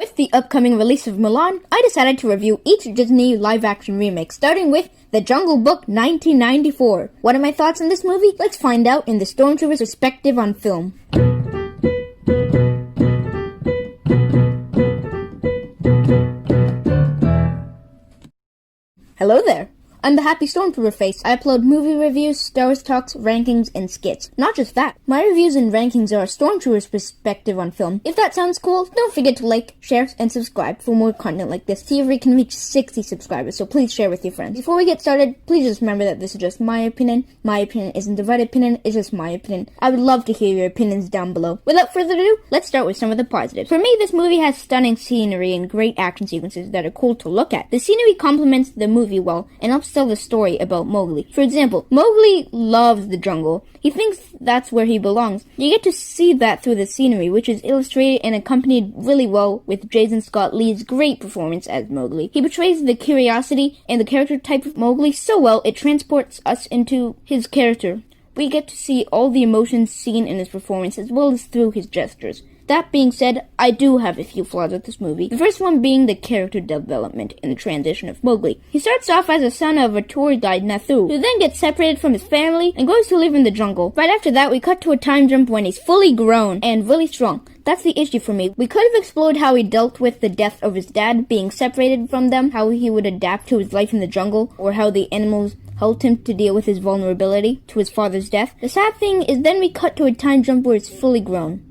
With the upcoming release of Mulan, I decided to review each Disney live-action remake, starting with The Jungle Book 1994. What are my thoughts on this movie? Let's find out in the Stormtrooper's perspective on film. Hello there. I'm the Happy Stormtrooper Face. I upload movie reviews, Star Wars talks, rankings, and skits. Not just that, my reviews and rankings are a Stormtrooper's perspective on film. If that sounds cool, don't forget to like, share, and subscribe for more content like this. See if we can reach 60 subscribers, so please share with your friends. Before we get started, please just remember that this is just my opinion. My opinion isn't the right opinion, it's just my opinion. I would love to hear your opinions down below. Without further ado, let's start with some of the positives. For me, this movie has stunning scenery and great action sequences that are cool to look at. The scenery complements the movie well and helps tell the story about Mowgli. For example, Mowgli loves the jungle. He thinks that's where he belongs. You get to see that through the scenery, which is illustrated and accompanied really well with Jason Scott Lee's great performance as Mowgli. He portrays the curiosity and the character type of Mowgli so well, it transports us into his character. We get to see all the emotions seen in his performance as well as through his gestures. That being said, I do have a few flaws with this movie. The first one being the character development and the transition of Mowgli. He starts off as a son of a tour guide, Nathu, who then gets separated from his family and goes to live in the jungle. Right after that, we cut to a time jump when he's fully grown and really strong. That's the issue for me. We could have explored how he dealt with the death of his dad, being separated from them, how he would adapt to his life in the jungle, or how the animals helped him to deal with his vulnerability to his father's death. The sad thing is then we cut to a time jump where he's fully grown.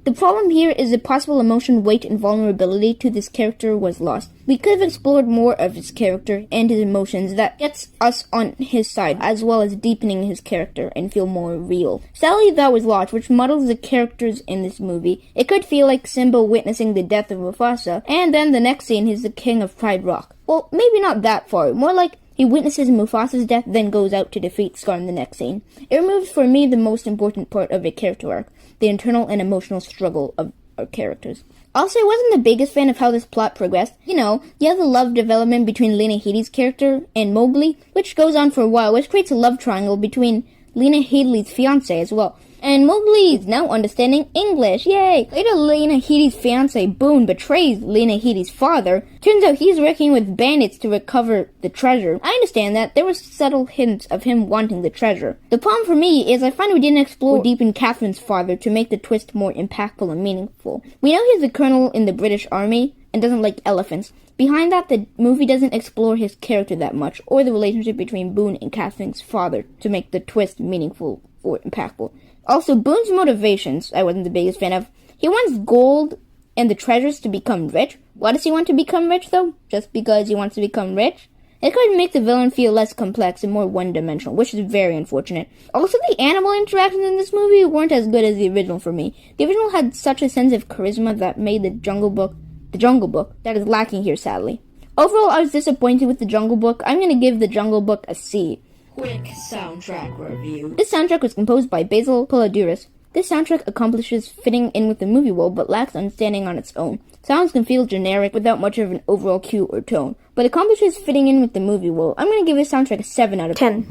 The problem here is the possible emotion, weight, and vulnerability to this character was lost. We could have explored more of his character and his emotions that gets us on his side, as well as deepening his character and feel more real. Sadly, that was lost, which muddles the characters in this movie. It could feel like Simba witnessing the death of Mufasa, and then the next scene he's the king of Pride Rock. Well, maybe not that far, more like he witnesses Mufasa's death, then goes out to defeat Scar in the next scene. It removes for me the most important part of a character arc, the internal and emotional struggle of our characters. Also, I wasn't the biggest fan of how this plot progressed. You have the love development between Lena Headey's character and Mowgli, which goes on for a while, which creates a love triangle between Lena Headey's fiancé as well. And Mowgli is now understanding English. Yay! Later, Lena Headey's fiancé, Boone, betrays Lena Headey's father. Turns out he's working with bandits to recover the treasure. I understand that. There were subtle hints of him wanting the treasure. The problem for me is I find we didn't explore deep in Catherine's father to make the twist more impactful and meaningful. We know he's a colonel in the British Army and doesn't like elephants. Behind that, the movie doesn't explore his character that much, or the relationship between Boone and Catherine's father to make the twist meaningful or impactful. Also, Boone's motivations, I wasn't the biggest fan of. He wants gold and the treasures to become rich. Why does he want to become rich, though? Just because he wants to become rich? It could make the villain feel less complex and more one-dimensional, which is very unfortunate. Also, the animal interactions in this movie weren't as good as the original for me. The original had such a sense of charisma that made the Jungle Book, that is lacking here, sadly. Overall, I was disappointed with the Jungle Book. I'm going to give the Jungle Book a C. Quick soundtrack review. This soundtrack was composed by Basil Poledouris. This soundtrack accomplishes fitting in with the movie world, but lacks understanding on its own. Sounds can feel generic without much of an overall cue or tone, but accomplishes fitting in with the movie world. I'm going to give this soundtrack a 7 out of 10.